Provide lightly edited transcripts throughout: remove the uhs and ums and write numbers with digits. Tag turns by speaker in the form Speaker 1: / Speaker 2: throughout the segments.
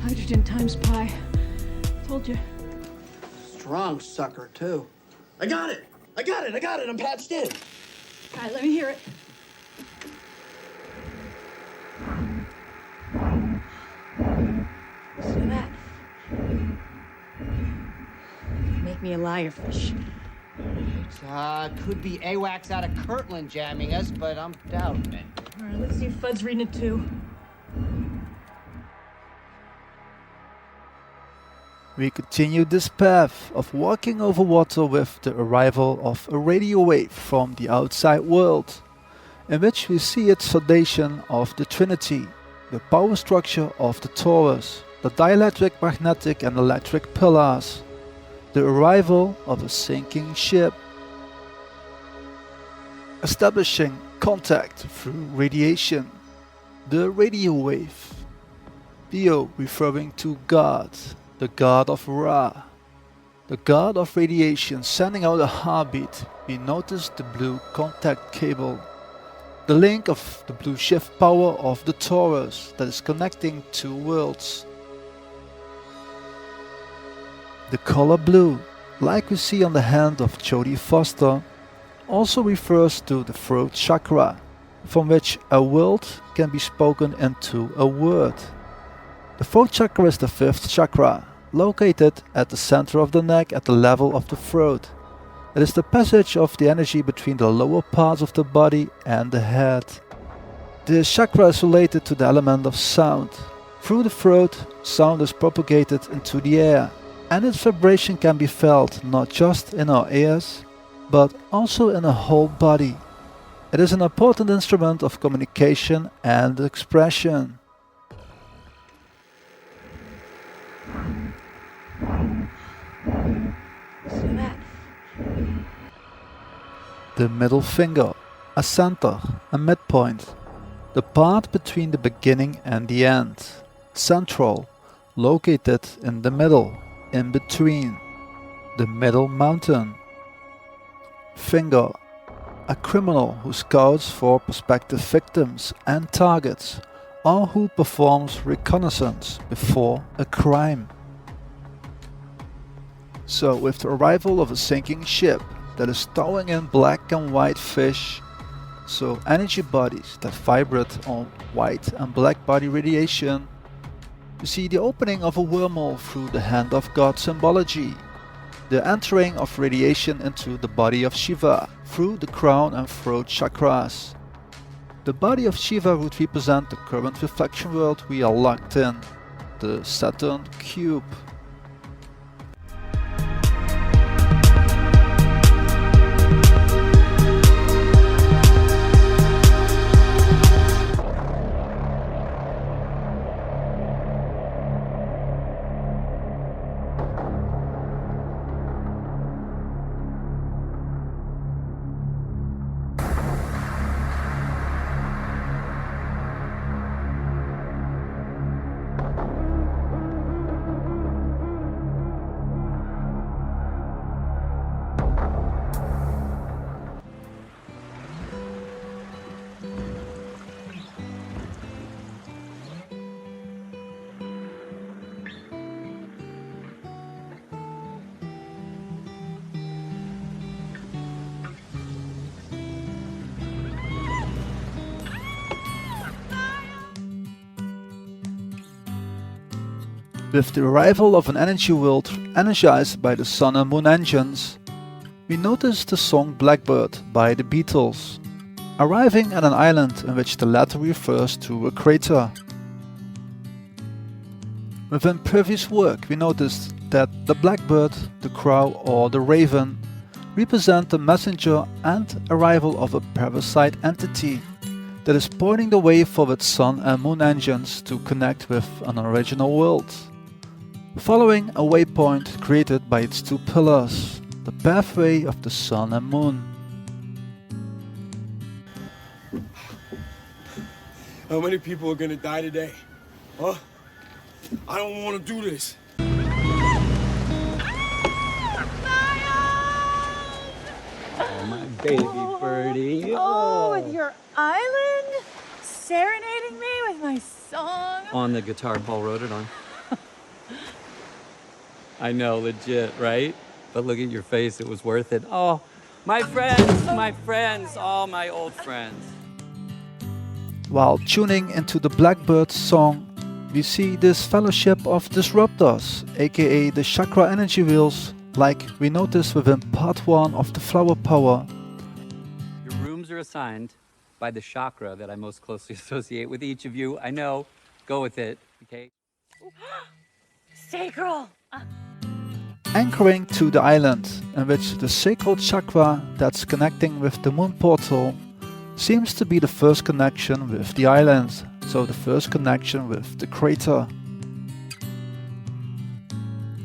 Speaker 1: Hydrogen times pi. Told you.
Speaker 2: Strong sucker, too. I got it! I got it! I got it! I'm patched in!
Speaker 1: All right, let me hear it. Listen to that. Make me a liar fish.
Speaker 3: It could be AWACS out of Kirtland jamming us, but I'm doubting it.
Speaker 1: All right, let's see if Fudd's reading it too.
Speaker 4: We continue this path of walking over water with the arrival of a radio wave from the outside world, in which we see its foundation of the Trinity, the power structure of the torus, the dielectric, magnetic and electric pillars. the arrival of a sinking ship. Establishing contact through radiation, the radio wave. Theo referring to God, the god of Ra, the god of radiation sending out a heartbeat. We notice the blue contact cable, the link of the blue shift power of the Taurus that is connecting two worlds. The color blue, like we see on the hand of Jodie Foster, also refers to the throat chakra, from which a word can be spoken into a word. The throat chakra is the fifth chakra, located at the center of the neck at the level of the throat. It is the passage of the energy between the lower parts of the body and the head. This chakra is related to the element of sound. Through the throat, sound is propagated into the air, and its vibration can be felt not just in our ears, but also in our whole body. It is an important instrument of communication and expression.
Speaker 1: So that.
Speaker 4: The middle finger, a center, a midpoint, the part between the beginning and the end, central, located in the middle, in between, the middle mountain. Finger, a criminal who scouts for prospective victims and targets, or who performs reconnaissance before a crime. So, with the arrival of a sinking ship that is towing in black and white fish, so energy bodies that vibrate on white and black body radiation, you see the opening of a wormhole through the hand of God symbology, the entering of radiation into the body of Shiva through the crown and throat chakras. The body of Shiva would represent the current reflection world we are locked in, the Saturn cube. With the arrival of an energy world energized by the Sun and Moon engines, we notice the song Blackbird by the Beatles, arriving at an island in which the latter refers to a crater. Within previous work we noticed that the blackbird, the crow or the raven represent the messenger and arrival of a parasite entity that is pointing the way for its Sun and Moon engines to connect with an original world, following a waypoint created by its two pillars, the pathway of the Sun and Moon.
Speaker 5: How many people are gonna die today? Huh? I don't wanna do this.
Speaker 6: Oh, my baby birdie.
Speaker 1: Oh, with your island? Serenading me with my song?
Speaker 6: On the guitar Paul wrote it on. I know, legit, right? But look at your face, it was worth it. Oh, my friends, all my old friends.
Speaker 4: While tuning into the Blackbird song, we see this fellowship of disruptors, aka the chakra energy wheels, like we noticed within part 1 of the flower power.
Speaker 6: Your rooms are assigned by the chakra that I most closely associate with each of you. I know, go with it, okay?
Speaker 1: Stay, girl.
Speaker 4: Anchoring to the island, in which the sacral chakra that's connecting with the moon portal seems to be the first connection with the island, so the first connection with the crater.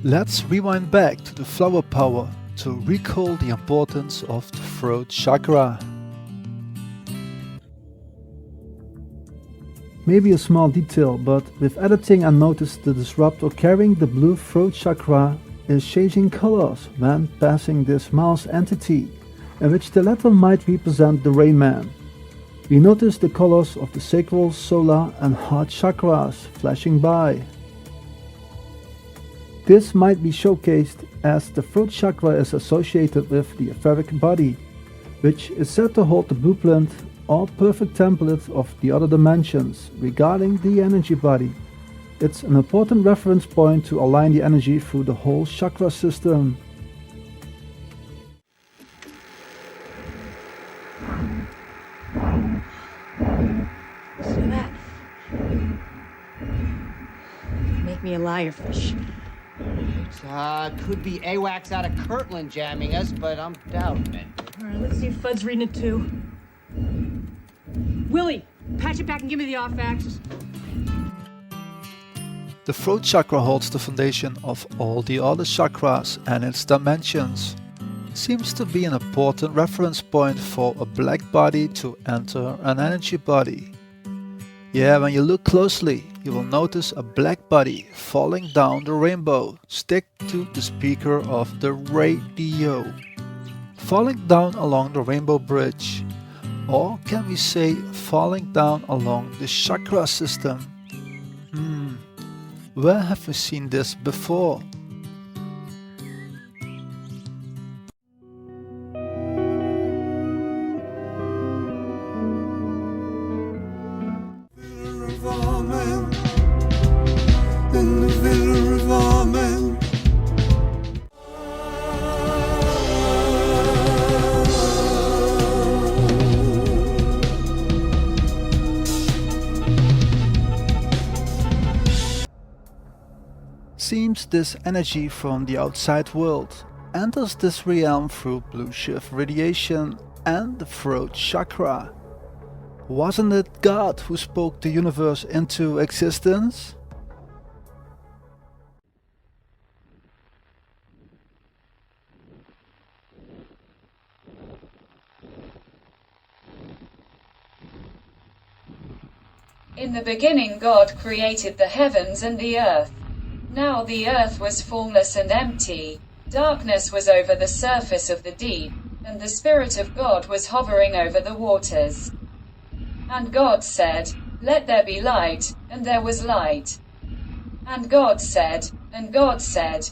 Speaker 4: Let's rewind back to the flower power to recall the importance of the throat chakra. Maybe a small detail, but with editing I noticed the disruptor carrying the blue throat chakra is changing colors when passing this mouse entity, in which the latter might represent the Rain Man. We notice the colors of the sacral, solar and heart chakras flashing by. This might be showcased as the throat chakra is associated with the etheric body, which is said to hold the blueprint or perfect template of the other dimensions regarding the energy body. It's an important reference point to align the energy through the whole chakra system.
Speaker 1: See that? Make me a liar, fish.
Speaker 3: Could be AWACS out of Kirtland jamming us, but I'm doubting it.
Speaker 1: All right, let's see if Fudd's reading it too. Willie, patch it back and give me the off axis.
Speaker 4: The throat chakra holds the foundation of all the other chakras and its dimensions. It seems to be an important reference point for a black body to enter an energy body. Yeah, when you look closely, you will notice a black body falling down the rainbow, stick to the speaker of the radio. Falling down along the rainbow bridge. Or can we say falling down along the chakra system? Where have we seen this before? Seems this energy from the outside world enters this realm through blue shift radiation and the throat chakra. Wasn't it God who spoke the universe into existence?
Speaker 7: In the beginning God created the heavens and the earth. Now the earth was formless and empty, darkness was over the surface of the deep, and the Spirit of God was hovering over the waters. And God said, "Let there be light," and there was light. And God said, and God said,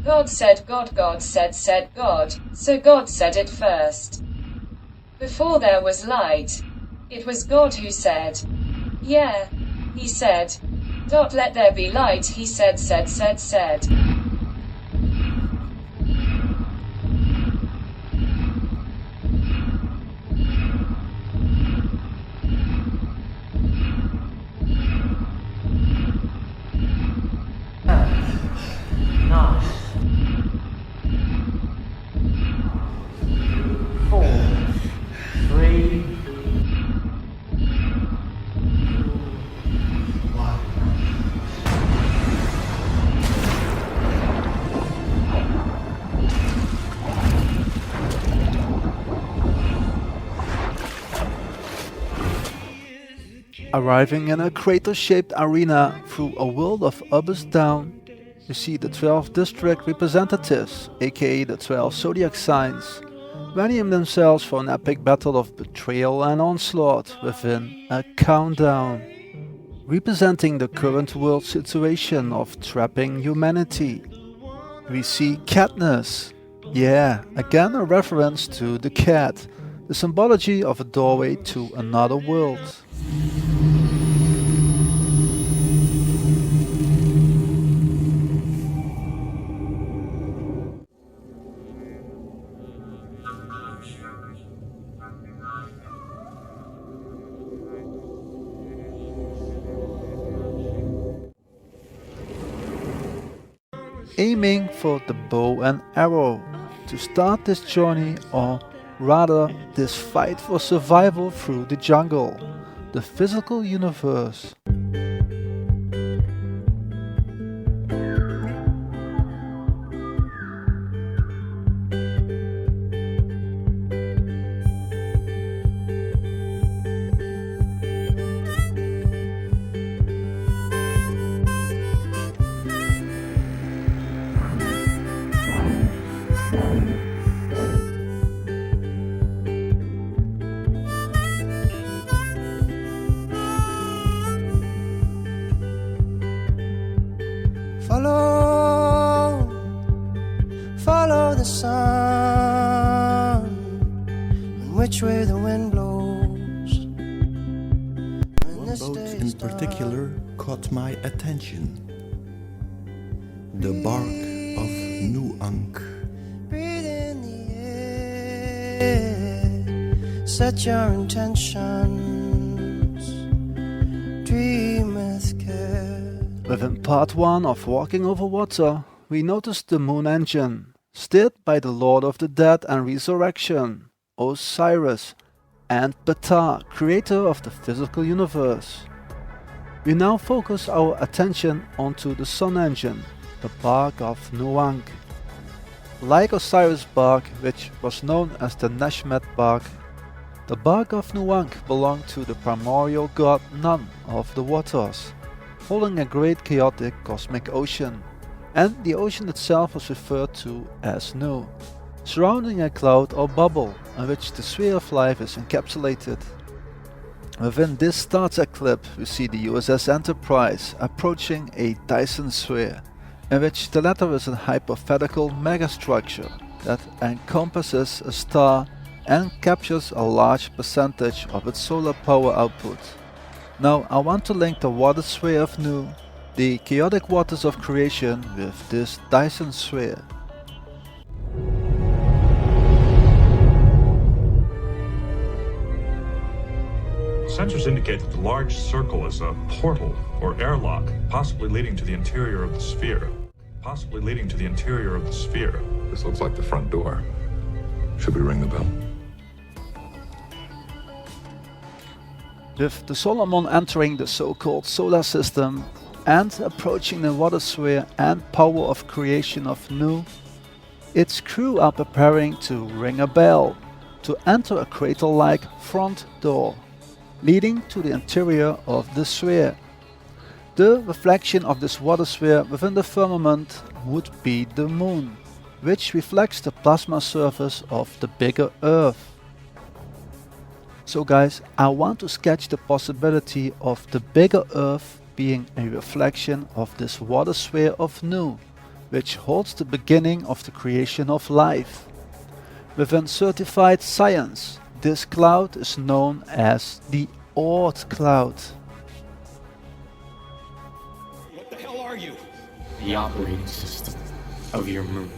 Speaker 7: God said, God said God, so God said it first. Before there was light, it was God who said, yeah, he said, let there be light, he said.
Speaker 4: Arriving in a crater-shaped arena through a world of abyss down, you see the 12 district representatives, aka the 12 Zodiac signs, readying themselves for an epic battle of betrayal and onslaught within a countdown. Representing the current world situation of trapping humanity, we see Katniss. Yeah, again a reference to the cat, the symbology of a doorway to another world. Aiming for the bow and arrow to start this journey, or rather this fight for survival through the jungle, the physical universe.
Speaker 8: the sun and which way the wind blows.
Speaker 9: One boat in particular caught my attention. The bark of Nuank.
Speaker 8: Breathe in the air, set your intentions, dream with care.
Speaker 4: Within part 1 of Walking Over Water, we noticed the moon engine, steered by the Lord of the Dead and Resurrection, Osiris, and Ptah, creator of the physical universe. We now focus our attention onto the sun engine, the bark of Nuank. Like Osiris' bark, which was known as the Neshmet bark, the bark of Nuank belonged to the primordial god Nun of the waters, holding a great chaotic cosmic ocean, and the ocean itself was referred to as Nu, surrounding a cloud or bubble in which the sphere of life is encapsulated. Within this Star Trek clip we see the USS Enterprise approaching a Dyson sphere, in which the latter is a hypothetical megastructure that encompasses a star and captures a large percentage of its solar power output. Now I want to link the water sphere of Nu, the chaotic waters of creation, with this Dyson sphere.
Speaker 10: Sensors indicate that the large circle is a portal or airlock, possibly leading to the interior of the sphere.
Speaker 11: This looks like the front door. Should we ring the bell?
Speaker 4: With the Solomon entering the so-called solar system and approaching the water sphere and power of creation of Nu, its crew are preparing to ring a bell to enter a crater-like front door, leading to the interior of the sphere. The reflection of this water sphere within the firmament would be the moon, which reflects the plasma surface of the bigger Earth. So guys, I want to sketch the possibility of the bigger Earth being a reflection of this water sphere of Nu, which holds the beginning of the creation of life. Within certified science, this cloud is known as the Oort cloud.
Speaker 5: What the hell are you?
Speaker 12: The operating system of your moon.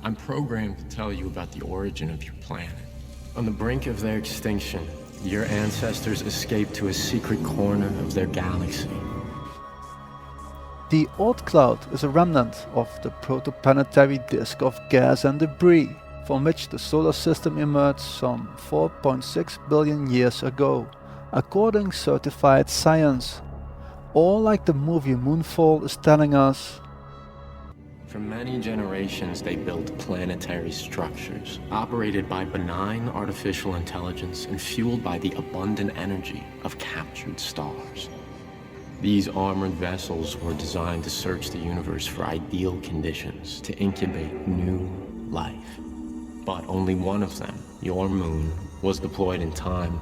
Speaker 12: I'm programmed to tell you about the origin of your planet. On the brink of their extinction, your ancestors escaped to a secret corner of their galaxy.
Speaker 4: The Oort cloud is a remnant of the protoplanetary disk of gas and debris from which the solar system emerged some 4.6 billion years ago, according certified science. Or like the movie Moonfall is telling us,
Speaker 12: For many generations, they built planetary structures, operated by benign artificial intelligence and fueled by the abundant energy of captured stars. These armored vessels were designed to search the universe for ideal conditions to incubate new life. But only one of them, your moon, was deployed in time.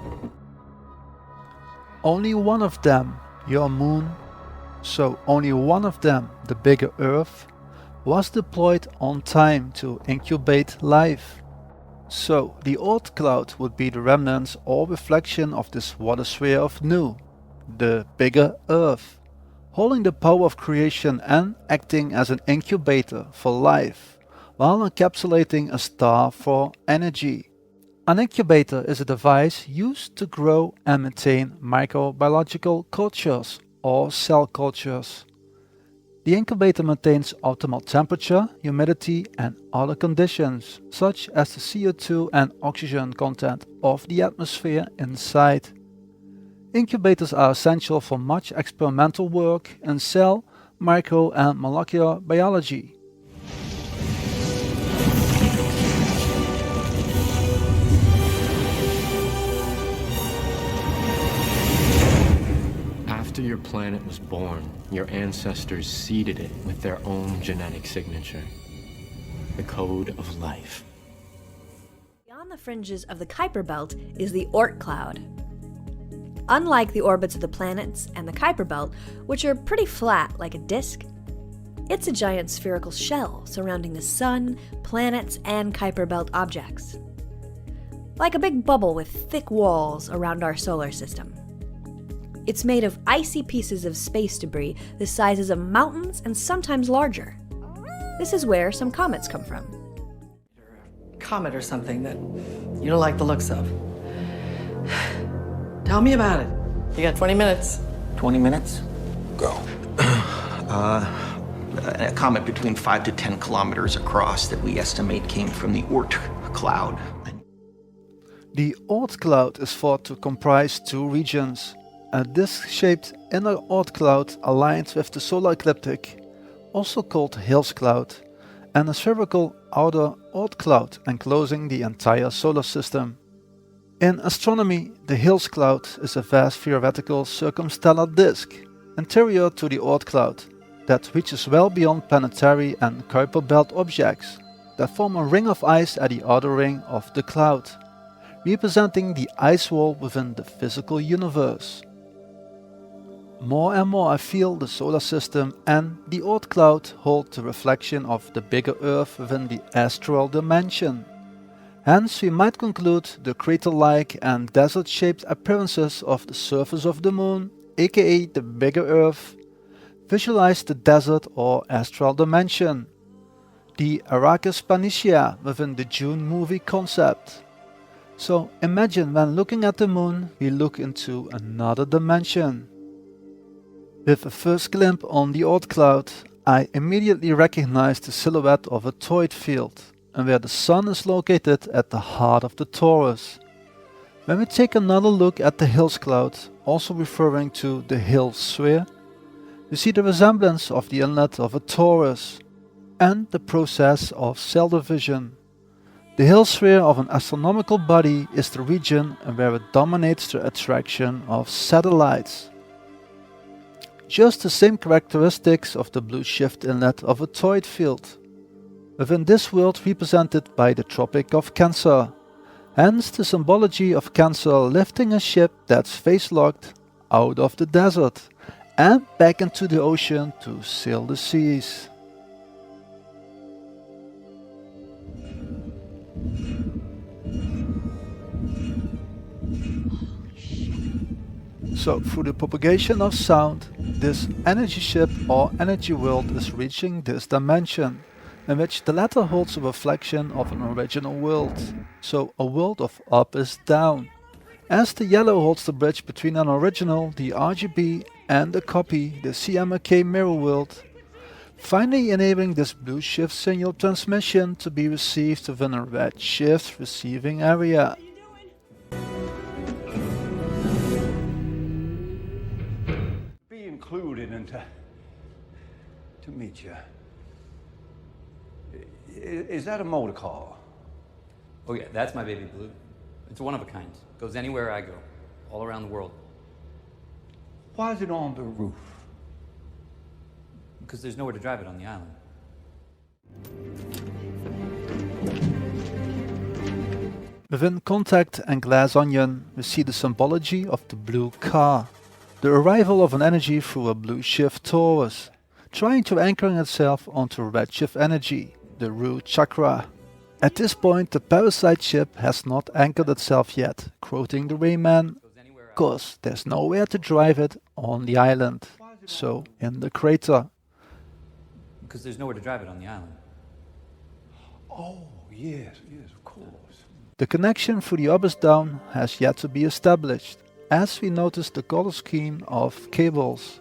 Speaker 4: Only one of them, your moon, so only one of them, the bigger Earth, was deployed on time to incubate life. So the Oort cloud would be the remnants or reflection of this water sphere of Nu, the bigger Earth, holding the power of creation and acting as an incubator for life, while encapsulating a star for energy. An incubator is a device used to grow and maintain microbiological cultures or cell cultures. The incubator maintains optimal temperature, humidity and other conditions, such as the CO2 and oxygen content of the atmosphere inside. Incubators are essential for much experimental work in cell, micro and molecular biology.
Speaker 12: After your planet was born, your ancestors seeded it with their own genetic signature, the code of life.
Speaker 13: Beyond the fringes of the Kuiper Belt is the Oort cloud. Unlike the orbits of the planets and the Kuiper Belt, which are pretty flat like a disk, It's a giant spherical shell surrounding the sun, planets, and Kuiper Belt objects. Like a big bubble with thick walls around our solar system. It's made of icy pieces of space debris the sizes of mountains and sometimes larger. This is where some comets come from.
Speaker 14: Comet or something that you don't like the looks of. Tell me about it. You got 20 minutes.
Speaker 15: 20 minutes?
Speaker 5: Go.
Speaker 15: A comet between 5 to 10 kilometers across that we estimate came from the Oort cloud.
Speaker 4: The Oort cloud is thought to comprise two regions. A disc-shaped inner Oort cloud aligned with the solar ecliptic, also called Hill's cloud, and a spherical outer Oort cloud enclosing the entire solar system. In astronomy, the Hill's cloud is a vast theoretical circumstellar disk anterior to the Oort cloud that reaches well beyond planetary and Kuiper Belt objects that form a ring of ice at the outer ring of the cloud, representing the ice wall within the physical universe. More and more I feel the solar system and the Oort cloud hold the reflection of the bigger Earth within the astral dimension. Hence we might conclude the crater-like and desert-shaped appearances of the surface of the Moon, aka the bigger Earth, visualize the desert or astral dimension, the Arrakis Panitia within the Dune movie concept. So imagine when looking at the Moon we look into another dimension. With a first glimpse on the Oort cloud, I immediately recognize the silhouette of a toroid field, and where the Sun is located at the heart of the torus. When we take another look at the Hill's cloud, also referring to the Hill sphere, we see the resemblance of the inlet of a torus, and the process of cell division. The Hill sphere of an astronomical body is the region where it dominates the attraction of satellites. Just the same characteristics of the blue shift inlet of a toroid field, within this world represented by the Tropic of Cancer, hence the symbology of Cancer lifting a ship that's face-locked out of the desert and back into the ocean to sail the seas. So through the propagation of sound, this energy ship or energy world is reaching this dimension, in which the latter holds a reflection of an original world, so a world of up is down. As the yellow holds the bridge between an original, the RGB, and a copy, the CMYK mirror world, finally enabling this blue shift signal transmission to be received within a red shift receiving area.
Speaker 16: Be included and to meet you. Is that a motor car?
Speaker 6: Oh yeah, that's my baby blue. It's one of a kind. Goes anywhere I go, all around the world.
Speaker 16: Why is it on the roof?
Speaker 6: Because there's nowhere to drive it on the island.
Speaker 4: Within Contact and Glass Onion, we see the symbology of the blue car, the arrival of an energy through a blue shift torus, trying to anchor itself onto red shift energy, the root chakra. At this point, the parasite ship has not anchored itself yet, quoting the Rayman, because there's nowhere to drive it on the island, so in the crater.
Speaker 6: Because there's nowhere to drive it on the island.
Speaker 16: Oh, yes, of course.
Speaker 4: The connection through the Abyss Down has yet to be established, as we notice the color scheme of cables,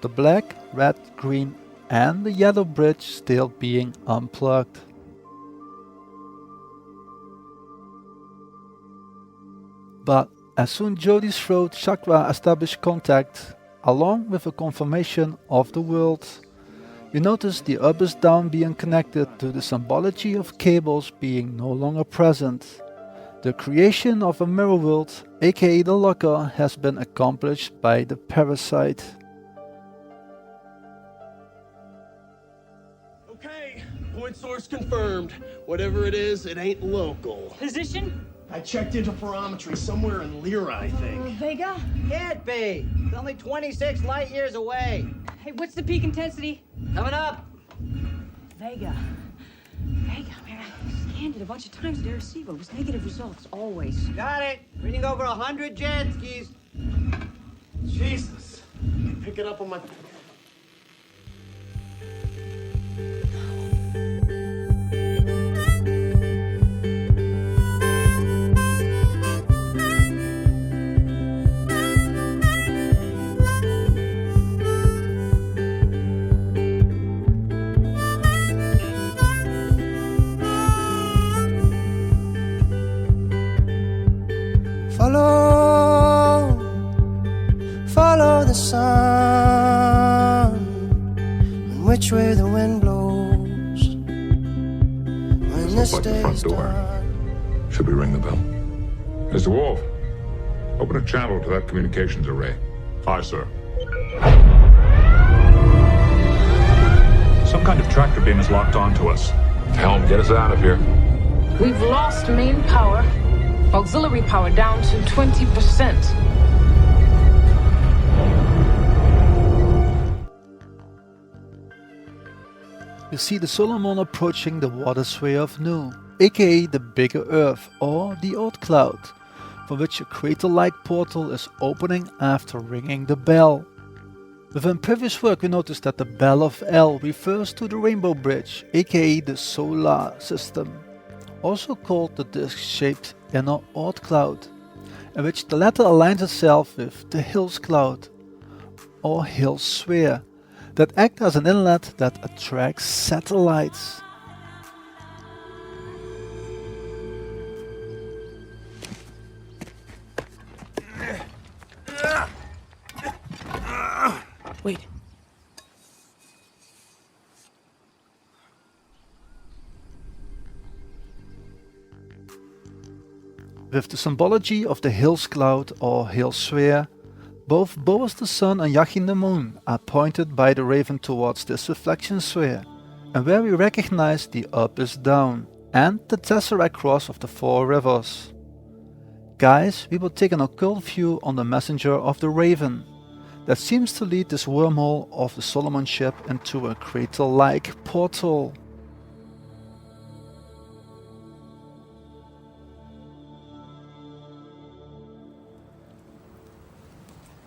Speaker 4: the black, red, green and the yellow bridge still being unplugged. But as soon Jodie's throat chakra established contact, along with a confirmation of the world, we notice the Abyss Down being connected to the symbology of cables being no longer present. The creation of a mirror world, aka the locker, has been accomplished by the parasite.
Speaker 2: Okay, point source confirmed. Whatever it is, it ain't local.
Speaker 1: Position?
Speaker 2: I checked interferometry somewhere in Lyra, I think.
Speaker 1: Vega?
Speaker 3: Can't be. It's only 26 light years away.
Speaker 1: Hey, what's the peak intensity?
Speaker 3: Coming up.
Speaker 17: Vega. Vega, man, I scanned it a bunch of times to receive. It was negative results, always.
Speaker 3: Got it. Reading over 100 jet skis.
Speaker 2: Jesus. Pick it up on my...
Speaker 8: Follow the sun, and which way the wind blows. When this
Speaker 11: Looks like the
Speaker 8: day
Speaker 11: front
Speaker 8: is
Speaker 11: door.
Speaker 8: done.
Speaker 11: Should we ring the bell? Mr. Wolf, open a channel to that communications array.
Speaker 10: Aye, sir. Some kind of tractor beam is locked onto us.
Speaker 11: Helm, get us out of here.
Speaker 18: We've lost main power. Auxiliary power down to 20%.
Speaker 4: You see the Solomon approaching the water sphere of Nu, aka the bigger Earth or the Oort cloud, for which a crater-like portal is opening after ringing the bell. Within previous work we noticed that the bell of El refers to the Rainbow Bridge, aka the solar system, also called the disc-shaped inner Oort cloud, in which the latter aligns itself with the Hills cloud or Hills sphere, that act as an inlet that attracts satellites.
Speaker 17: Wait.
Speaker 4: With the symbology of the Hills cloud or Hills sphere, both Boaz the sun and Jachin the moon are pointed by the raven towards this reflection sphere, and where we recognize the up is down and the tesseract cross of the four rivers. Guys, we will take an occult view on the messenger of the raven that seems to lead this wormhole of the Solomon ship into a crater-like portal.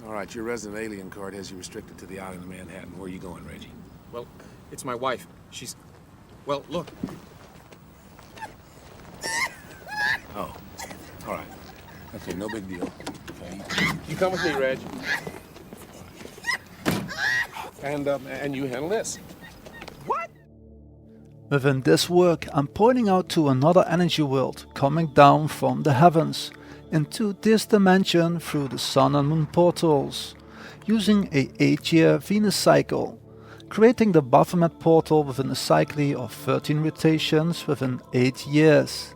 Speaker 19: All right, your resident alien card has you restricted to the island of Manhattan. Where are you going, Reggie?
Speaker 20: Well, it's my wife. She's... Well, look.
Speaker 19: Oh, all right. Okay, no big deal. Okay. You come with me, Reg. And you handle this.
Speaker 4: Within this work, I'm pointing out to another energy world coming down from the heavens into this dimension through the sun and moon portals, using a 8-year Venus cycle, creating the Baphomet portal within a cycle of 13 rotations within 8 years.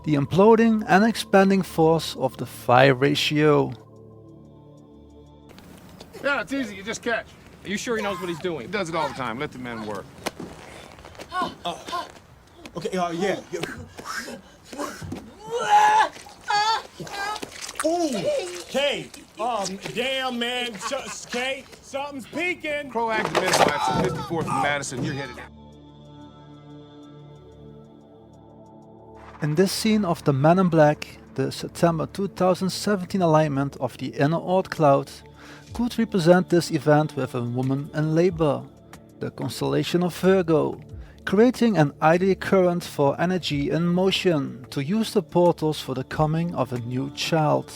Speaker 4: The imploding and expanding force of the phi ratio.
Speaker 19: Yeah, it's easy. You just catch.
Speaker 20: Are you sure he knows what he's doing?
Speaker 19: He does it all the time. Let the men work.
Speaker 5: Okay, yeah. Ooh, Kay. Damn, man. Kay, something's peeking.
Speaker 19: Proactive midwives from 54th and Madison. You're headed out.
Speaker 4: In this scene of the Man in Black, the September 2017 alignment of the inner Oort cloud could represent this event with a woman in labor, the constellation of Virgo, creating an ideal current for energy in motion to use the portals for the coming of a new child,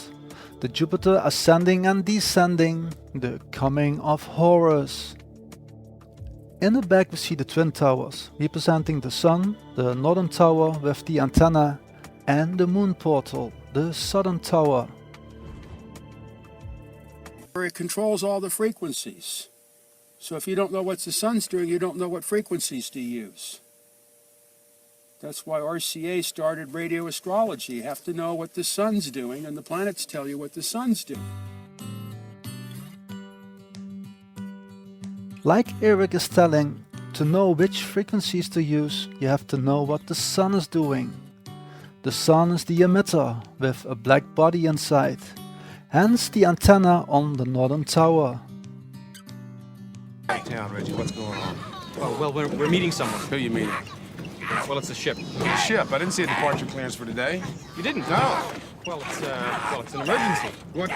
Speaker 4: the Jupiter ascending and descending, the coming of Horus. In the back we see the Twin Towers, representing the Sun, the Northern Tower with the antenna, and the Moon Portal, the Southern Tower.
Speaker 21: It controls all the frequencies. So if you don't know what the sun's doing, you don't know what frequencies to use. That's why RCA started radio astrology. You have to know what the sun's doing, and the planets tell you what the sun's doing.
Speaker 4: Like Eric is telling, to know which frequencies to use, you have to know what the sun is doing. The sun is the emitter with a black body inside, hence the antenna on the Northern Tower.
Speaker 19: Town, Reggie. What's going on?
Speaker 20: Oh, well, we're meeting someone.
Speaker 19: Who you meeting?
Speaker 20: Well, it's a ship.
Speaker 19: The ship. I didn't see a departure clearance for today.
Speaker 20: You didn't?
Speaker 19: No.
Speaker 20: Well, it's an emergency.
Speaker 19: What?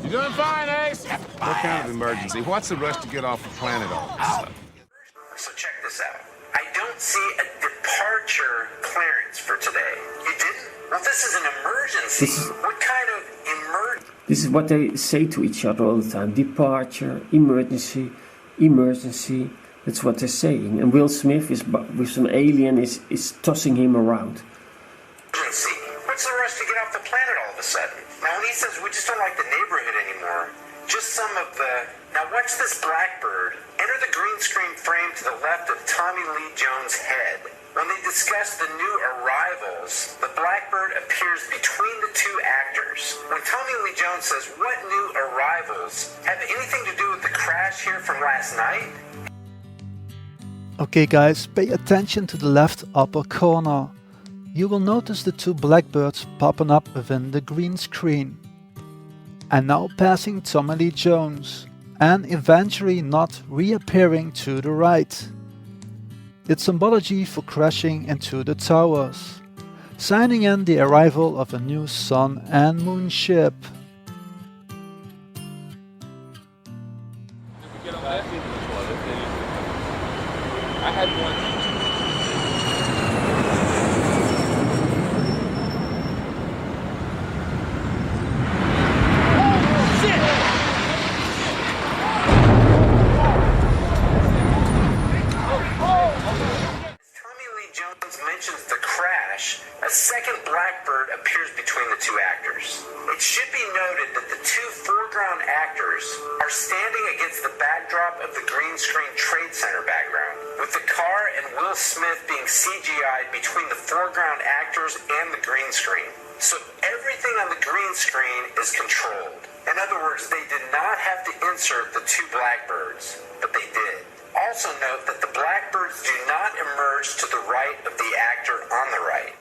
Speaker 19: You doing fine, Ace? What kind of emergency? What's the rush to get off the planet all of a sudden?
Speaker 7: So check this out. I don't see a departure clearance for today. You didn't? Well, this is an emergency. What kind of emergency?
Speaker 22: This is what they say to each other all the time. Departure, emergency, emergency. That's what they're saying. And Will Smith is with some alien is tossing him around.
Speaker 7: Emergency. What's the rush to get off the planet all of a sudden? Now, when he says we just don't like the neighborhood anymore, just some of the... Now, watch this blackbird. Enter the green screen frame to the left of Tommy Lee Jones' head. When they discuss the new arrivals, the blackbird appears between the two actors. When Tommy Lee Jones says, "What new arrivals have anything to do with the crash here from last night?"
Speaker 4: Okay guys, pay attention to the left upper corner. You will notice the two blackbirds popping up within the green screen. And now passing Tommy Lee Jones, and eventually not reappearing to the right. It's symbology for crashing into the towers, signing in the arrival of a new sun and moon ship.
Speaker 20: I had one.
Speaker 7: Mentions the crash, a second blackbird appears between the two actors. It should be noted that the two foreground actors are standing against the backdrop of the green screen Trade Center background, with the car and Will Smith being CGI'd between the foreground actors and the green screen. So everything on the green screen is controlled. In other words, they did not have to insert the two blackbirds, but they did. Also note that the blackbirds do not emerge to the right of the actor on the right.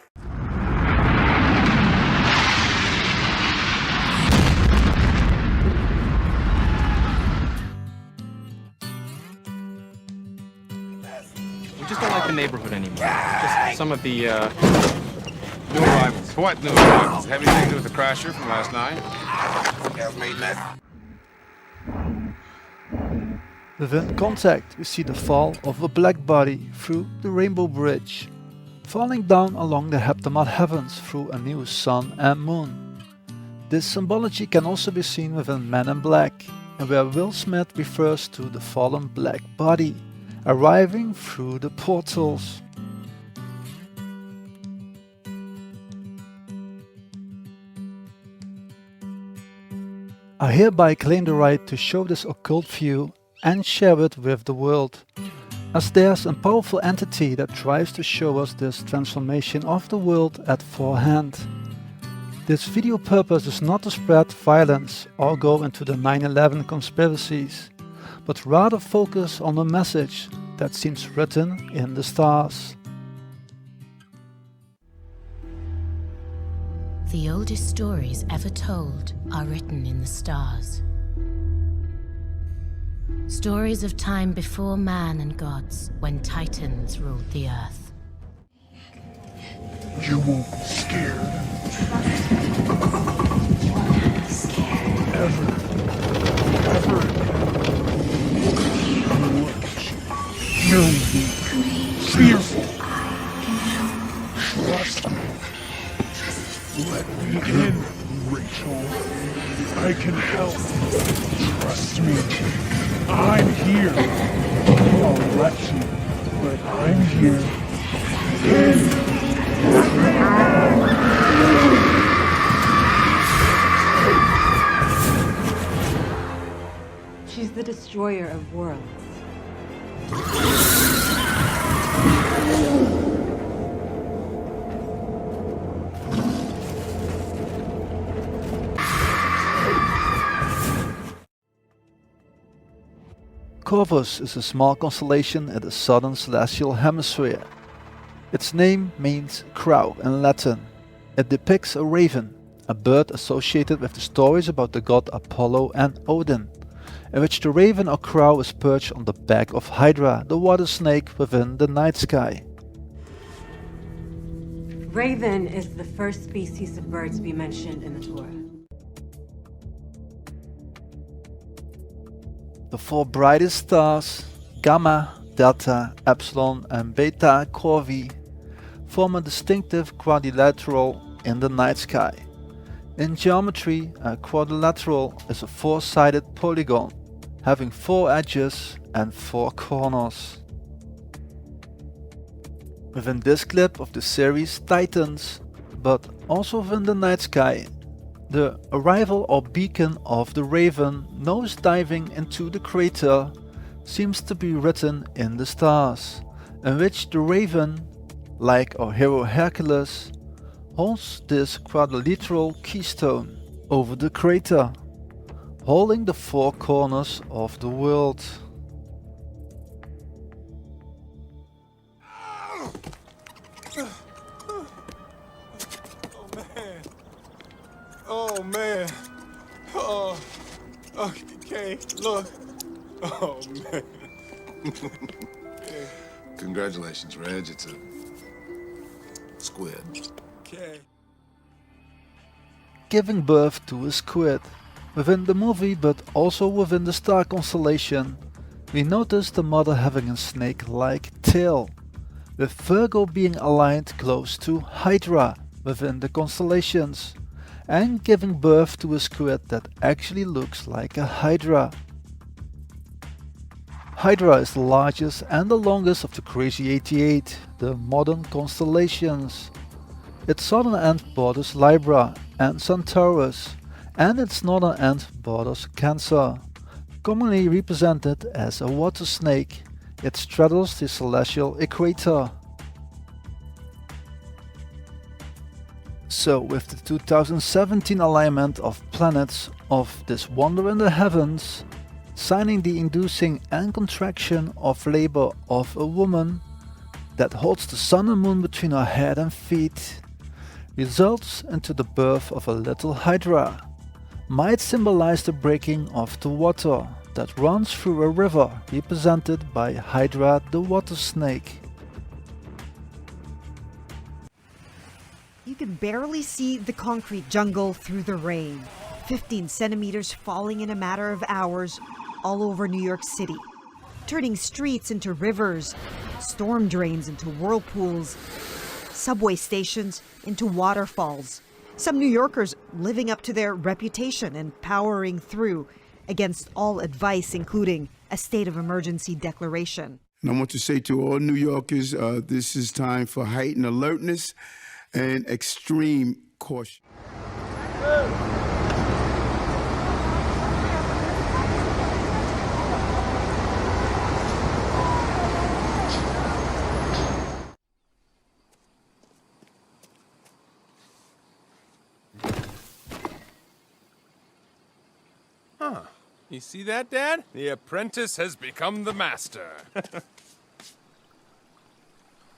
Speaker 20: We just don't like the neighborhood anymore. Just some of the
Speaker 19: new arrivals. What new arrivals? Have anything to do with the crasher from last night?
Speaker 4: Within contact, we see the fall of a black body through the Rainbow Bridge, falling down along the heptamed heavens through a new sun and moon. This symbology can also be seen within Men in Black, and where Will Smith refers to the fallen black body, arriving through the portals. I hereby claim the right to show this occult view and share it with the world, as there's a powerful entity that tries to show us this transformation of the world at forehand. This video purpose is not to spread violence or go into the 9/11 conspiracies, but rather focus on the message that seems written in the stars.
Speaker 23: The oldest stories ever told are written in the stars. Stories of time before man and gods, when titans ruled the earth.
Speaker 11: You won't be scared. Ever. Ever. You'll be fearful. Trust me. Let me in, Rachel. I can help. Trust me. I'm here. I'll let you, but I'm here.
Speaker 17: She's the destroyer of worlds.
Speaker 4: Corvus is a small constellation in the southern celestial hemisphere. Its name means crow in Latin. It depicts a raven, a bird associated with the stories about the god Apollo and Odin, in which the raven or crow is perched on the back of Hydra, the water snake within the night sky.
Speaker 17: Raven is the first species of bird to be mentioned in the Torah.
Speaker 4: The four brightest stars, Gamma, Delta, Epsilon and Beta Corvi, form a distinctive quadrilateral in the night sky. In geometry, a quadrilateral is a four-sided polygon, having 4 edges and 4 corners. Within this clip of the series Titans, but also within the night sky, the arrival or beacon of the Raven nose diving into the crater seems to be written in the stars, in which the Raven, like our hero Hercules, holds this quadrilateral keystone over the crater, holding the 4 corners of the world.
Speaker 5: Oh man. Oh. Okay, look. Oh man.
Speaker 19: Congratulations, Reg. It's a squid.
Speaker 5: Okay.
Speaker 4: Giving birth to a squid. Within the movie, but also within the star constellation, we notice the mother having a snake-like tail, with Virgo being aligned close to Hydra within the constellations, and giving birth to a squid that actually looks like a Hydra. Hydra is the largest and the longest of the Crazy 88, the modern constellations. Its southern end borders Libra and Centaurus, and its northern end borders Cancer. Commonly represented as a water snake, it straddles the celestial equator. So with the 2017 alignment of planets of this wonder in the heavens, signing the inducing and contraction of labor of a woman that holds the sun and moon between her head and feet, results into the birth of a little Hydra, might symbolize the breaking of the water that runs through a river represented by Hydra the water snake.
Speaker 9: You can barely see the concrete jungle through the rain. 15 centimeters falling in a matter of hours all over New York City, turning streets into rivers, storm drains into whirlpools, subway stations into waterfalls. Some New Yorkers living up to their reputation and powering through against all advice, including a state of emergency declaration.
Speaker 12: And I want to say to all New Yorkers, this is time for heightened alertness and extreme caution.
Speaker 5: Huh. You see that, Dad? The apprentice has become the master.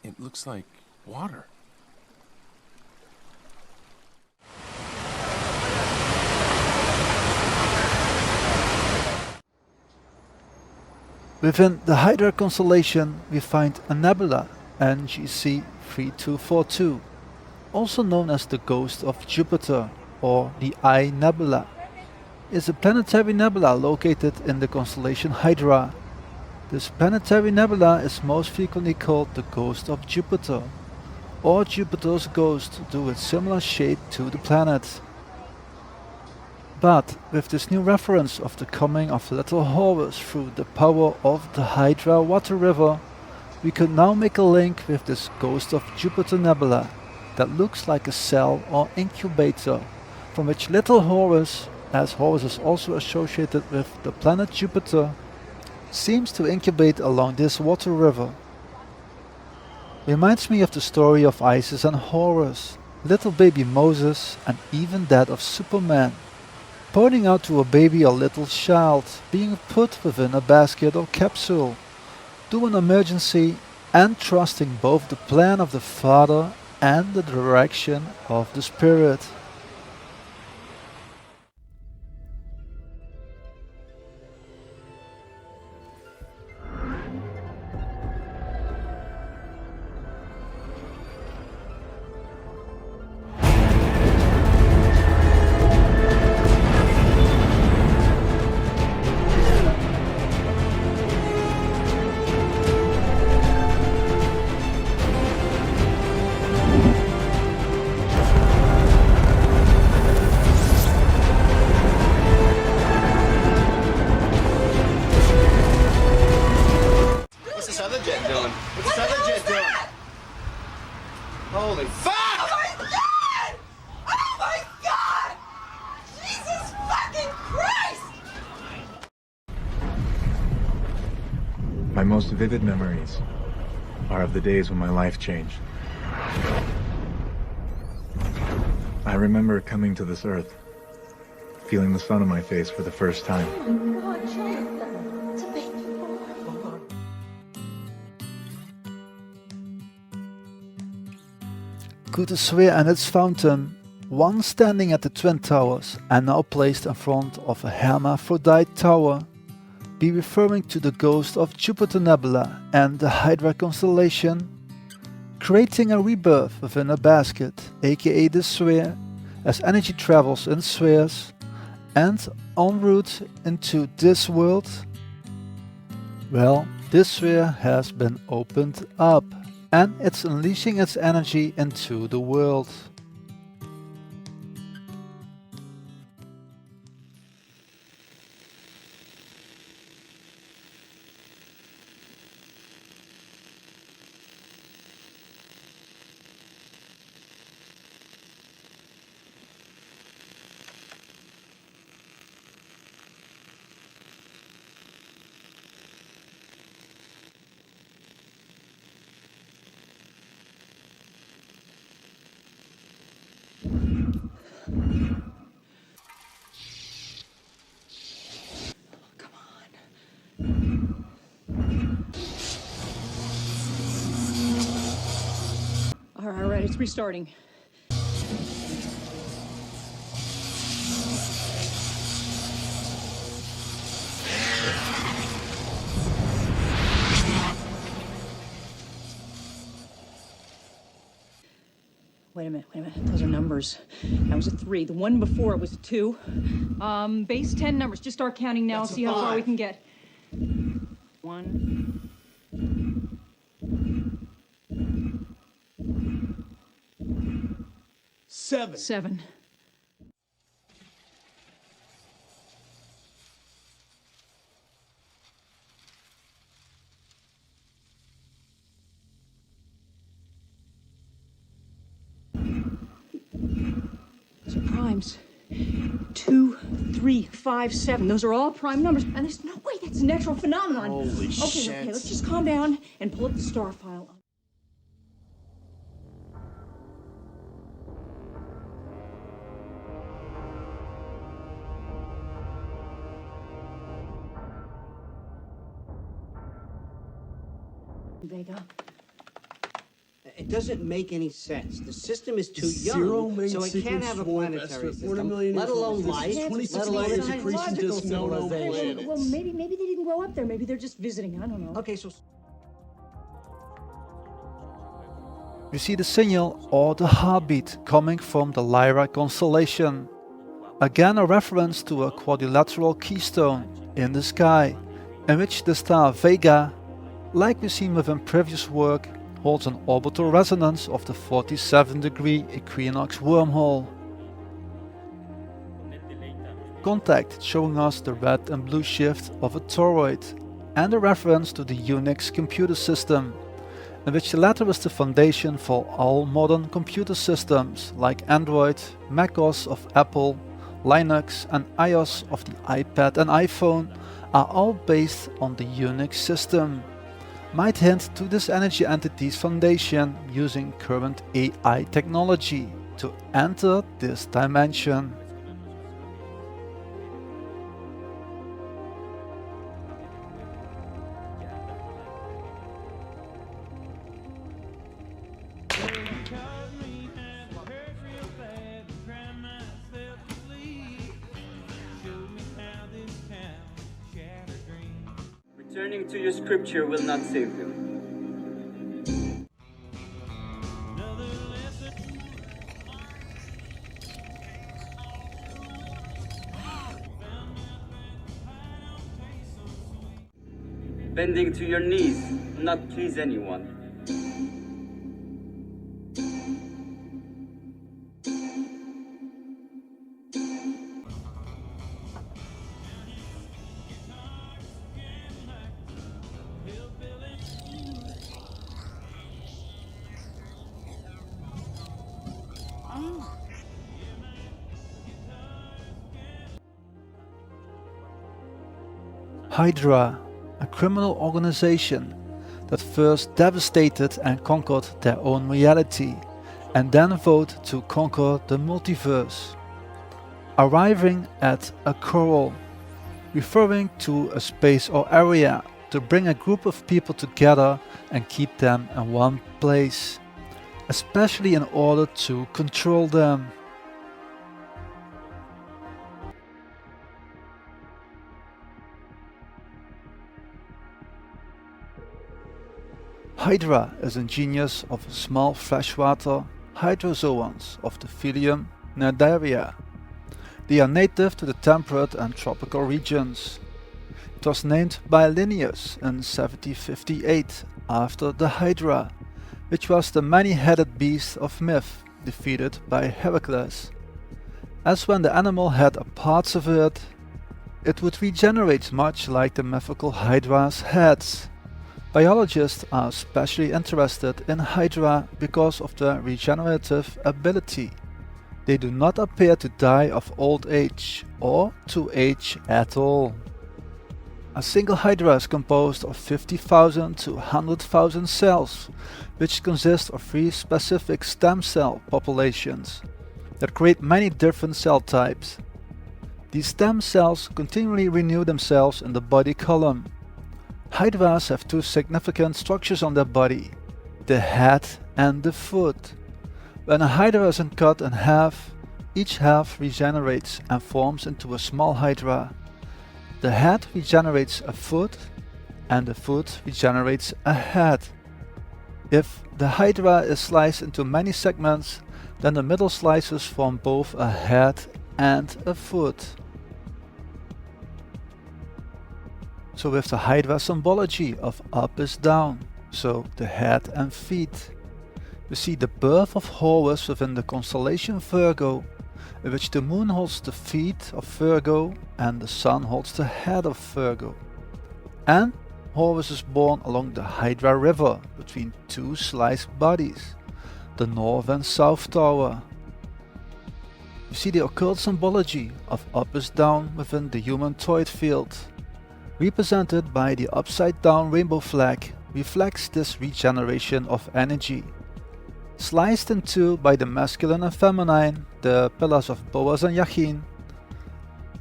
Speaker 5: It looks like water.
Speaker 4: Within the Hydra constellation, we find a nebula, NGC 3242, also known as the Ghost of Jupiter or the Eye Nebula. Is a planetary nebula located in the constellation Hydra. This planetary nebula is most frequently called the Ghost of Jupiter, or Jupiter's ghost due to its similar shape to the planet. But with this new reference of the coming of little Horus through the power of the Hydra water river, we could now make a link with this Ghost of Jupiter nebula that looks like a cell or incubator from which little Horus, as Horus is also associated with the planet Jupiter, seems to incubate along this water river. Reminds me of the story of Isis and Horus, little baby Moses, and even that of Superman, pointing out to a baby or little child being put within a basket or capsule, to an emergency, and trusting both the plan of the Father and the direction of the Spirit.
Speaker 3: Holy fuck!
Speaker 1: Oh my god! Oh my god! Jesus fucking Christ!
Speaker 13: My most vivid memories are of the days when my life changed. I remember coming to this earth, feeling the sun on my face for the first time.
Speaker 4: Could the sphere and its fountain, one standing at the Twin Towers and now placed in front of a hermaphrodite tower, be referring to the ghost of Jupiter Nebula and the Hydra constellation, creating a rebirth within a basket, aka the sphere, as energy travels in spheres and en route into this world? Well, this sphere has been opened up and it's unleashing its energy into the world.
Speaker 17: All right, it's restarting. Wait a minute. Those are numbers. That was a 3. The one before it was a 2. Base 10 numbers. Just start counting now.
Speaker 2: That's
Speaker 17: See
Speaker 2: a
Speaker 17: how far
Speaker 2: 5.
Speaker 17: we can get. 1.
Speaker 2: 7.
Speaker 17: 7. Those are primes. 2, 3, 5, 7. Those are all prime numbers. And there's no way that's a natural phenomenon.
Speaker 2: Holy
Speaker 17: okay,
Speaker 2: shit.
Speaker 17: Okay, let's just calm down and pull up the star file. Vega.
Speaker 3: It doesn't make any sense. The system is too
Speaker 2: Zero
Speaker 3: young,
Speaker 2: main
Speaker 3: so it can't have a planetary
Speaker 2: estimate,
Speaker 3: system,
Speaker 2: 40 million
Speaker 3: let
Speaker 2: years
Speaker 3: alone
Speaker 2: old.
Speaker 3: life,
Speaker 2: This is 26
Speaker 3: let alone
Speaker 2: million
Speaker 3: a
Speaker 2: years of
Speaker 3: technological
Speaker 2: this no-no
Speaker 3: civilization.
Speaker 2: planet.
Speaker 17: Well, maybe they didn't grow up there. Maybe they're just visiting. I don't know.
Speaker 3: Okay, so
Speaker 4: We see the signal or the heartbeat coming from the Lyra constellation. Again a reference to a quadrilateral keystone in the sky, in which the star Vega, like we've seen within previous work, holds an orbital resonance of the 47-degree equinox wormhole. Contact showing us the red and blue shift of a toroid, and a reference to the Unix computer system, in which the latter is the foundation for all modern computer systems like Android, macOS of Apple, Linux and iOS of the iPad and iPhone are all based on the Unix system. Might hint to this energy entity's foundation using current AI technology to enter this dimension.
Speaker 6: Returning to your scripture will not save you. Bending to your knees, not please anyone.
Speaker 4: Hydra, a criminal organization that first devastated and conquered their own reality and then vowed to conquer the multiverse. Arriving at a coral, referring to a space or area to bring a group of people together and keep them in one place, especially in order to control them. Hydra is a genus of small freshwater hydrozoans of the phylum Cnidaria. They are native to the temperate and tropical regions. It was named by Linnaeus in 1758 after the Hydra, which was the many-headed beast of myth defeated by Heracles. As when the animal had parts of it would regenerate much like the mythical Hydra's heads. Biologists are especially interested in Hydra because of their regenerative ability. They do not appear to die of old age or to age at all. A single Hydra is composed of 50,000 to 100,000 cells, which consist of 3 specific stem cell populations that create many different cell types. These stem cells continually renew themselves in the body column. Hydras have 2 significant structures on their body, the head and the foot. When a Hydra is cut in half, each half regenerates and forms into a small Hydra. The head regenerates a foot and the foot regenerates a head. If the Hydra is sliced into many segments, then the middle slices form both a head and a foot. So with the Hydra symbology of up is down, so the head and feet. We see the birth of Horus within the constellation Virgo, in which the moon holds the feet of Virgo and the sun holds the head of Virgo. And Horus is born along the Hydra River between 2 sliced bodies, the North and South Tower. We see the occult symbology of up is down within the human toid field, represented by the upside down rainbow flag, reflects this regeneration of energy. Sliced in 2 by the masculine and feminine, the pillars of boaz and jachin,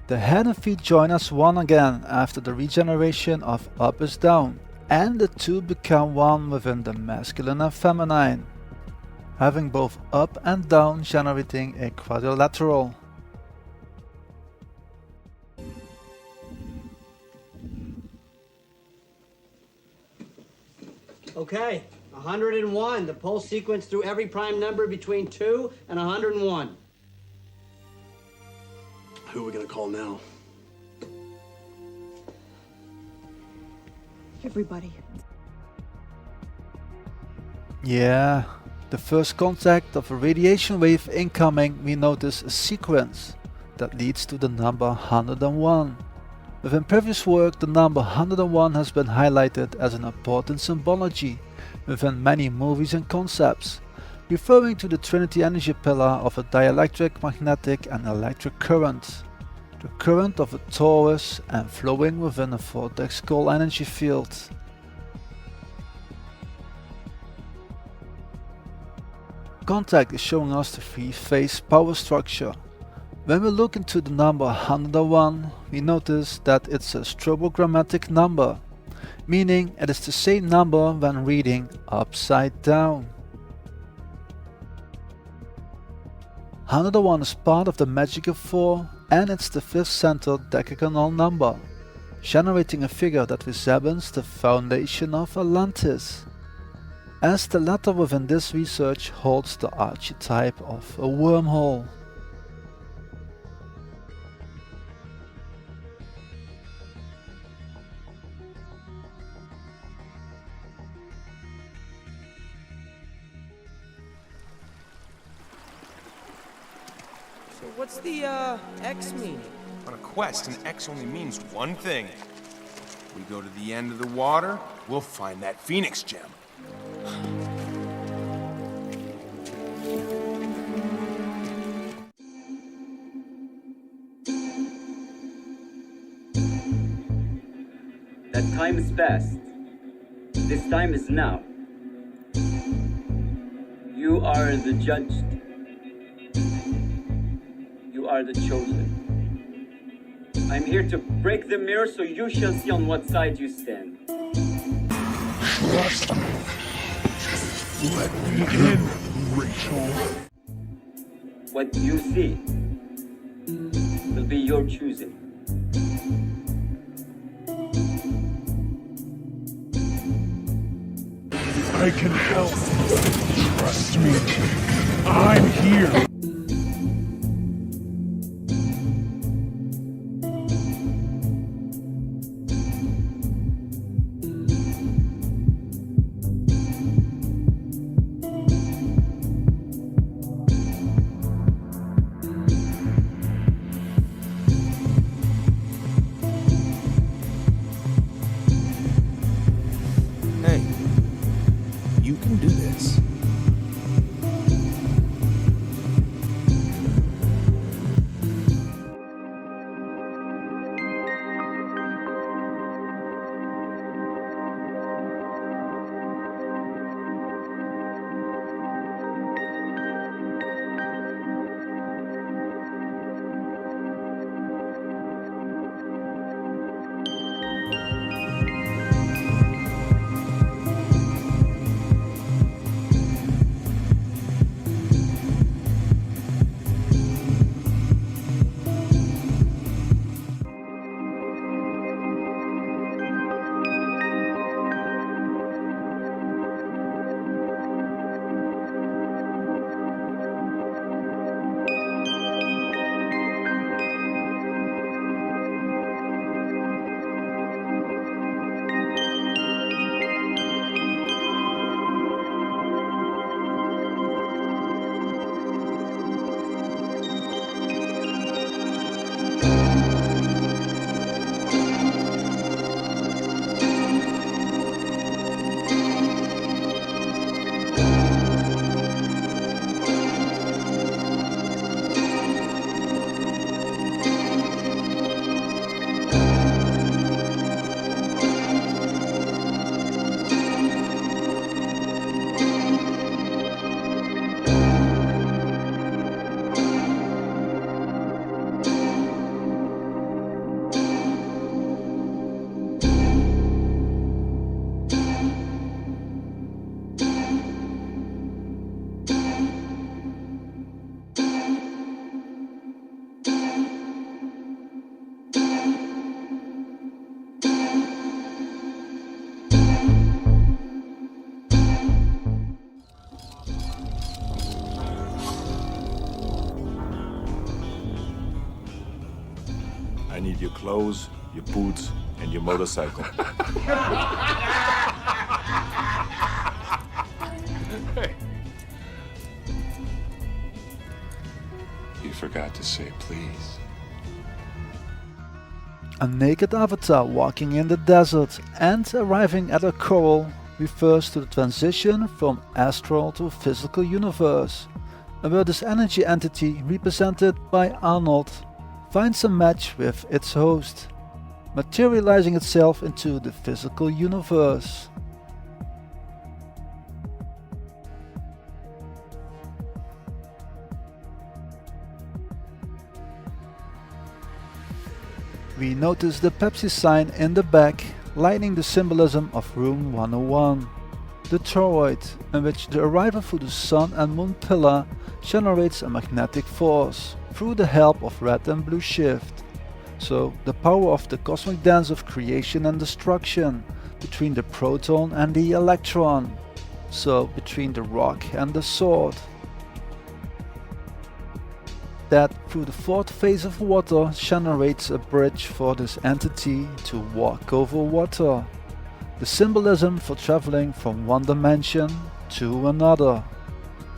Speaker 4: the head and feet join as one again after the regeneration of up is down, and the 2 become one within the masculine and feminine, having both up and down generating a quadrilateral.
Speaker 3: Okay, 101. The pulse sequence through every prime number between 2 and 101.
Speaker 2: Who are we gonna call now?
Speaker 17: Everybody.
Speaker 4: Yeah, the first contact of a radiation wave incoming, we notice a sequence that leads to the number 101. Within previous work, the number 101 has been highlighted as an important symbology within many movies and concepts, referring to the Trinity energy pillar of a dielectric, magnetic and electric current, the current of a torus and flowing within a vortex coil energy field. Contact is showing us the 3-phase power structure. When we look into the number 101, we notice that it's a strobogrammatic number, meaning it is the same number when reading upside down. 101 is part of the magic of 4 and it's the 5th centered decagonal number, generating a figure that resembles the foundation of Atlantis, as the letter within this research holds the archetype of a wormhole.
Speaker 14: What's the, X meaning?
Speaker 5: On a quest, an X only means one thing. We go to the end of the water, we'll find that Phoenix gem.
Speaker 8: time is past. This time is now. You are the judged. You are the chosen. I'm here to break the mirror so you shall see on what side you stand.
Speaker 11: Trust me. Let me in, Rachel.
Speaker 8: What you see will be your choosing.
Speaker 11: I can help. Trust me. I'm here.
Speaker 19: Hey, you can do this.
Speaker 10: I need your clothes, your boots, and your motorcycle. Hey.
Speaker 11: You forgot to say please.
Speaker 4: A naked avatar walking in the desert and arriving at a coral refers to the transition from astral to physical universe, and where this energy entity, represented by Arnold, finds a match with its host, materializing itself into the physical universe. We notice the Pepsi sign in the back, lighting the symbolism of Room 101, the toroid, in which the arrival through the Sun and Moon pillar generates a magnetic force through the help of red and blue shift. So the power of the cosmic dance of creation and destruction between the proton and the electron, so between the rock and the sword. That through the fourth phase of water generates a bridge for this entity to walk over water, the symbolism for traveling from one dimension to another,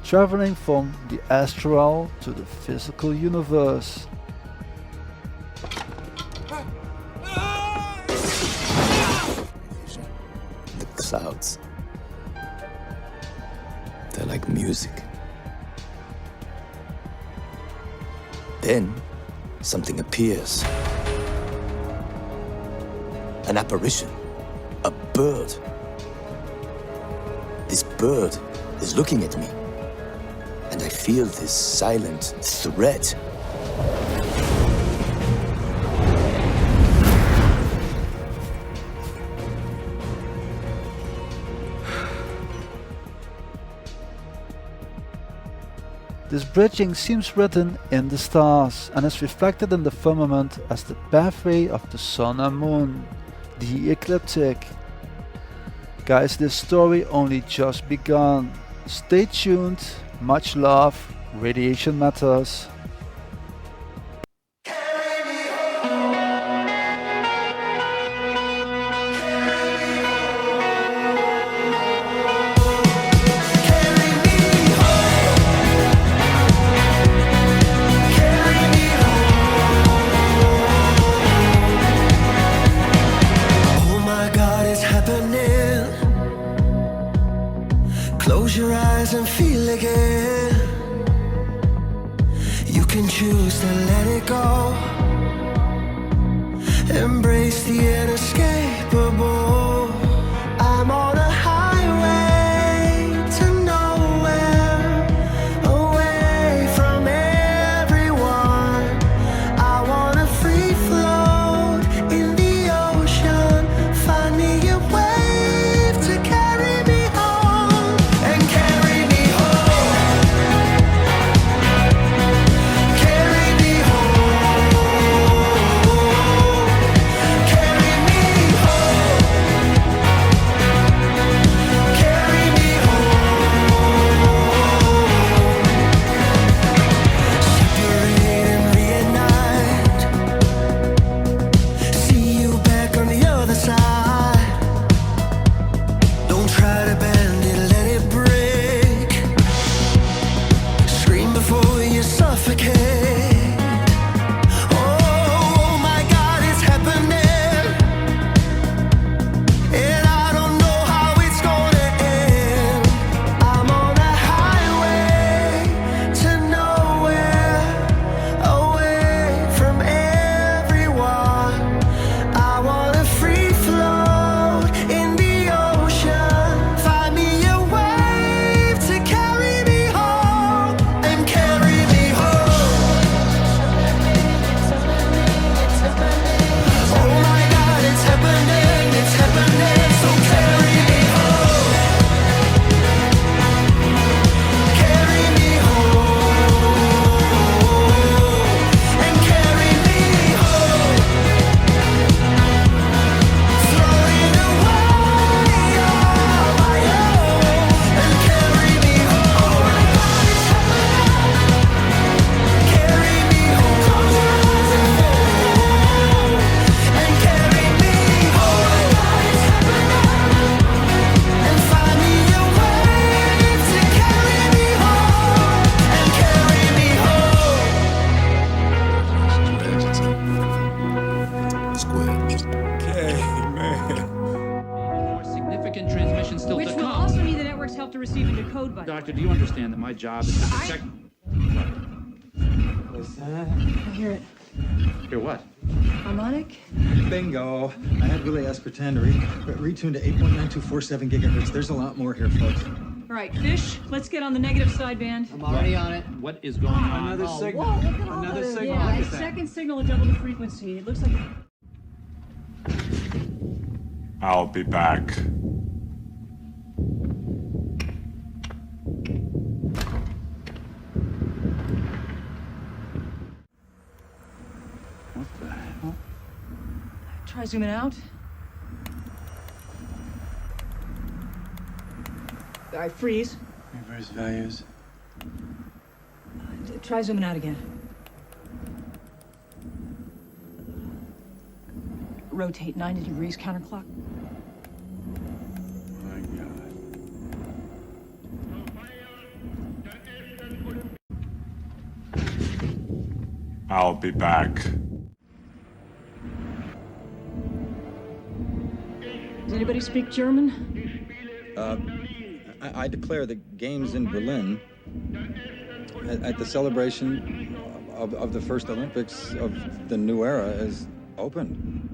Speaker 4: traveling from the astral to the physical universe.
Speaker 19: The clouds. They're like music. Then, something appears. An apparition.
Speaker 15: bird. This bird is looking at me. And I feel this silent threat.
Speaker 4: This bridging seems written in the stars and is reflected in the firmament as the pathway of the sun and moon, the ecliptic. Guys, this story only just begun. Stay tuned, much love, radiation matters.
Speaker 16: Close your eyes and feel again. You can choose to let it go. Embrace the inescapable. I'm on a highway to nowhere, away from everyone. I wanna free float in the ocean. Find me a wave to carry me home and carry me home. Carry me home. Carry me home. Carry me home. Separate and reunite. See you back on the other side. Don't try to bend it, let it break. Scream before you suffocate. Oh my God, it's happening. And I don't know how it's gonna end. I'm on a highway to nowhere, away from everyone. I wanna free float in the ocean. Find me a wave to carry me home and carry me home. Oh my God, it's happening, so carry me home. Carry me home and carry me home. Floating away on my own and carry me home. Carry me home and carry me home and find me a wave to carry me home and carry me home.
Speaker 19: Square.
Speaker 5: Okay, man.
Speaker 18: More significant transmission still
Speaker 17: Which
Speaker 18: to
Speaker 17: will
Speaker 18: come.
Speaker 17: also mean the networks help to receive and decode, by the way.
Speaker 18: Doctor, do you understand that my job is to protect...
Speaker 13: What's that?
Speaker 17: I hear it.
Speaker 18: Hear what?
Speaker 17: Harmonic?
Speaker 13: Bingo. I had Willie ask pretend to retune to 8.9247 gigahertz. There's a lot more here, folks.
Speaker 17: All right, Fish, let's get on the negative sideband.
Speaker 3: I'm already on it.
Speaker 18: What is going on?
Speaker 13: Another signal.
Speaker 17: Whoa, look at all
Speaker 13: Another
Speaker 17: the-
Speaker 13: signal.
Speaker 17: Yeah,
Speaker 13: Look at that.
Speaker 17: second signal to double the frequency. It looks like...
Speaker 11: I'll be back.
Speaker 18: What the hell?
Speaker 17: Try zooming out. All right, freeze.
Speaker 13: Reverse values.
Speaker 17: Try zooming out again. Rotate 90 degrees counterclock.
Speaker 13: My God.
Speaker 11: I'll be back.
Speaker 17: Does anybody speak German?
Speaker 13: I declare the games in Berlin at the celebration of the first Olympics of the new era is open.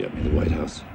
Speaker 7: get me the White House.